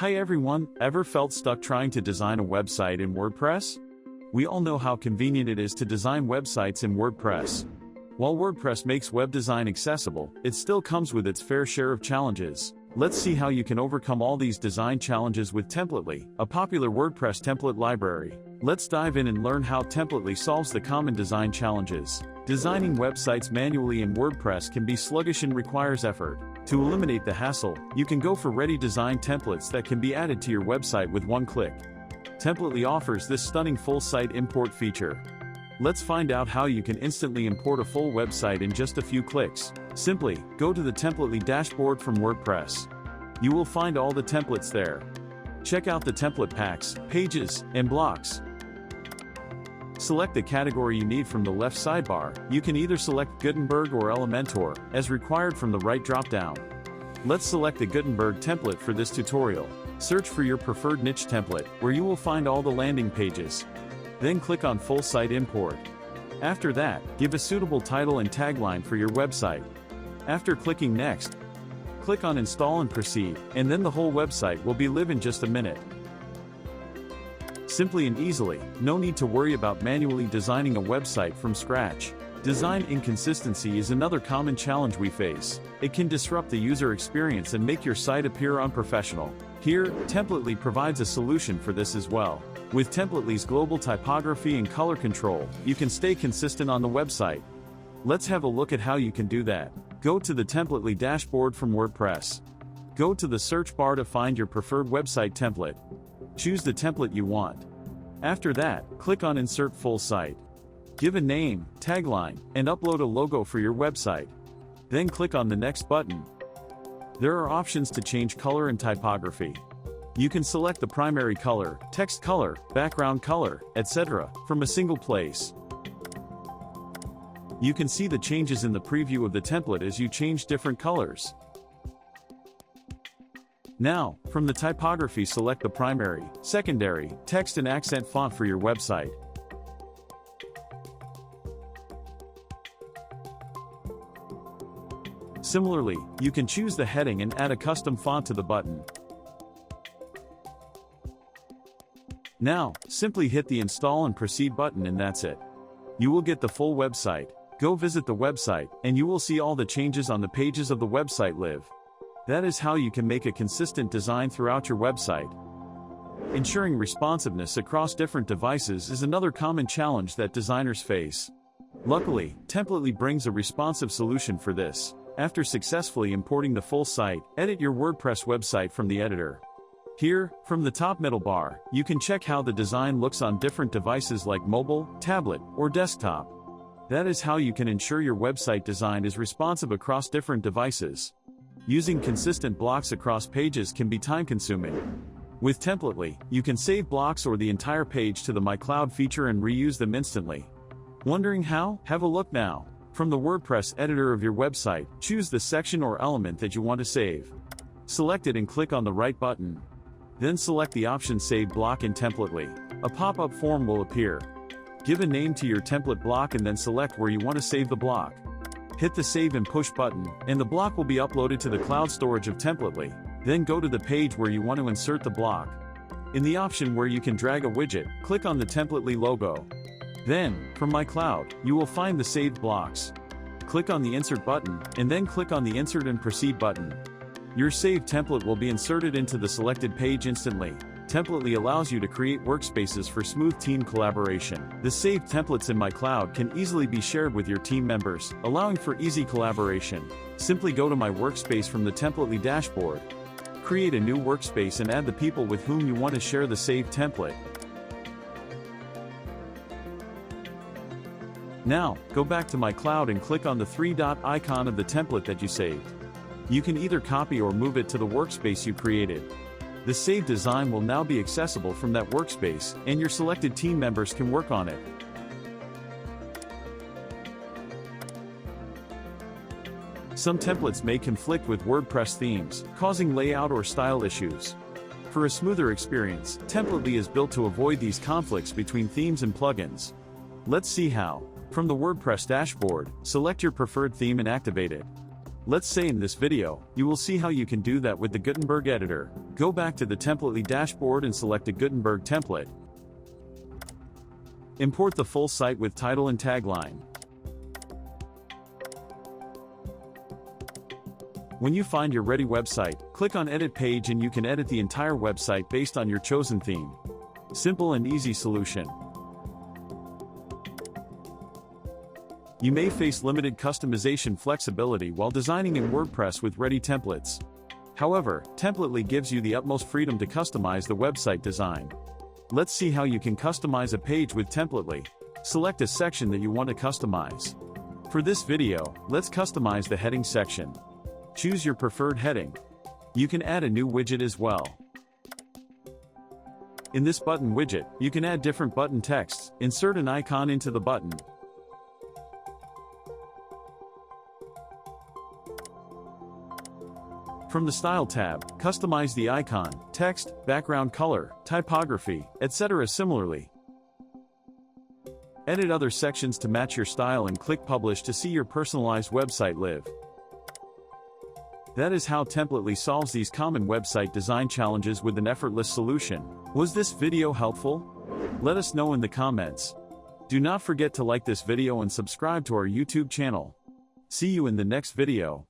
Hi everyone, ever felt stuck trying to design a website in WordPress? We all know how convenient it is to design websites in WordPress. While WordPress makes web design accessible, it still comes with its fair share of challenges. Let's see how you can overcome all these design challenges with Templately, a popular WordPress template library. Let's dive in and learn how Templately solves the common design challenges. Designing websites manually in WordPress can be sluggish and requires effort. To eliminate the hassle, you can go for ready design templates that can be added to your website with one click. Templately offers this stunning full site import feature. Let's find out how you can instantly import a full website in just a few clicks. Simply, go to the Templately dashboard from WordPress. You will find all the templates there. Check out the template packs, pages, and blocks. Select the category you need from the left sidebar. You can either select Gutenberg or Elementor, as required from the right dropdown. Let's select the Gutenberg template for this tutorial. Search for your preferred niche template, where you will find all the landing pages. Then click on Full Site Import. After that, give a suitable title and tagline for your website. After clicking Next, click on Install and Proceed, and then the whole website will be live in just a minute. Simply and easily, no need to worry about manually designing a website from scratch. Design inconsistency is another common challenge we face. It can disrupt the user experience and make your site appear unprofessional. Here, Templately provides a solution for this as well. With Templately's global typography and color control, you can stay consistent on the website. Let's have a look at how you can do that. Go to the Templately dashboard from WordPress. Go to the search bar to find your preferred website template. Choose the template you want. After that, click on Insert Full Site. Give a name, tagline, and upload a logo for your website. Then click on the Next button. There are options to change color and typography. You can select the primary color, text color, background color, etc. from a single place. You can see the changes in the preview of the template as you change different colors. Now, from the typography, select the primary, secondary, text and accent font for your website. Similarly, you can choose the heading and add a custom font to the button. Now, simply hit the Install and Proceed button and that's it. You will get the full website. Go visit the website, and you will see all the changes on the pages of the website live. That is how you can make a consistent design throughout your website. Ensuring responsiveness across different devices is another common challenge that designers face. Luckily, Templately brings a responsive solution for this. After successfully importing the full site, edit your WordPress website from the editor. Here, from the top middle bar, you can check how the design looks on different devices like mobile, tablet, or desktop. That is how you can ensure your website design is responsive across different devices. Using consistent blocks across pages can be time-consuming. With Templately, you can save blocks or the entire page to the My Cloud feature and reuse them instantly. Wondering how? Have a look now. From the WordPress editor of your website, choose the section or element that you want to save. Select it and click on the right button. Then select the option Save Block in Templately. A pop-up form will appear. Give a name to your template block and then select where you want to save the block. Hit the Save and Push button, and the block will be uploaded to the cloud storage of Templately. Then go to the page where you want to insert the block. In the option where you can drag a widget, click on the Templately logo. Then, from My Cloud, you will find the saved blocks. Click on the Insert button, and then click on the Insert and Proceed button. Your saved template will be inserted into the selected page instantly. Templately allows you to create workspaces for smooth team collaboration. The saved templates in My Cloud can easily be shared with your team members, allowing for easy collaboration. Simply go to My Workspace from the Templately dashboard. Create a new workspace and add the people with whom you want to share the saved template. Now, go back to My Cloud and click on the three-dot icon of the template that you saved. You can either copy or move it to the workspace you created. The saved design will now be accessible from that workspace, and your selected team members can work on it. Some templates may conflict with WordPress themes, causing layout or style issues. For a smoother experience, Templately is built to avoid these conflicts between themes and plugins. Let's see how. From the WordPress dashboard, select your preferred theme and activate it. Let's say in this video, you will see how you can do that with the Gutenberg editor. Go back to the Templately dashboard and select a Gutenberg template. Import the full site with title and tagline. When you find your ready website, click on Edit Page and you can edit the entire website based on your chosen theme. Simple and easy solution. You may face limited customization flexibility while designing in WordPress with ready templates. However, Templately gives you the utmost freedom to customize the website design. Let's see how you can customize a page with Templately. Select a section that you want to customize. For this video, let's customize the heading section. Choose your preferred heading. You can add a new widget as well. In this button widget, you can add different button texts, insert an icon into the button. From the Style tab, customize the icon, text, background color, typography, etc. Similarly, edit other sections to match your style and click Publish to see your personalized website live. That is how Templately solves these common website design challenges with an effortless solution. Was this video helpful? Let us know in the comments. Do not forget to like this video and subscribe to our YouTube channel. See you in the next video.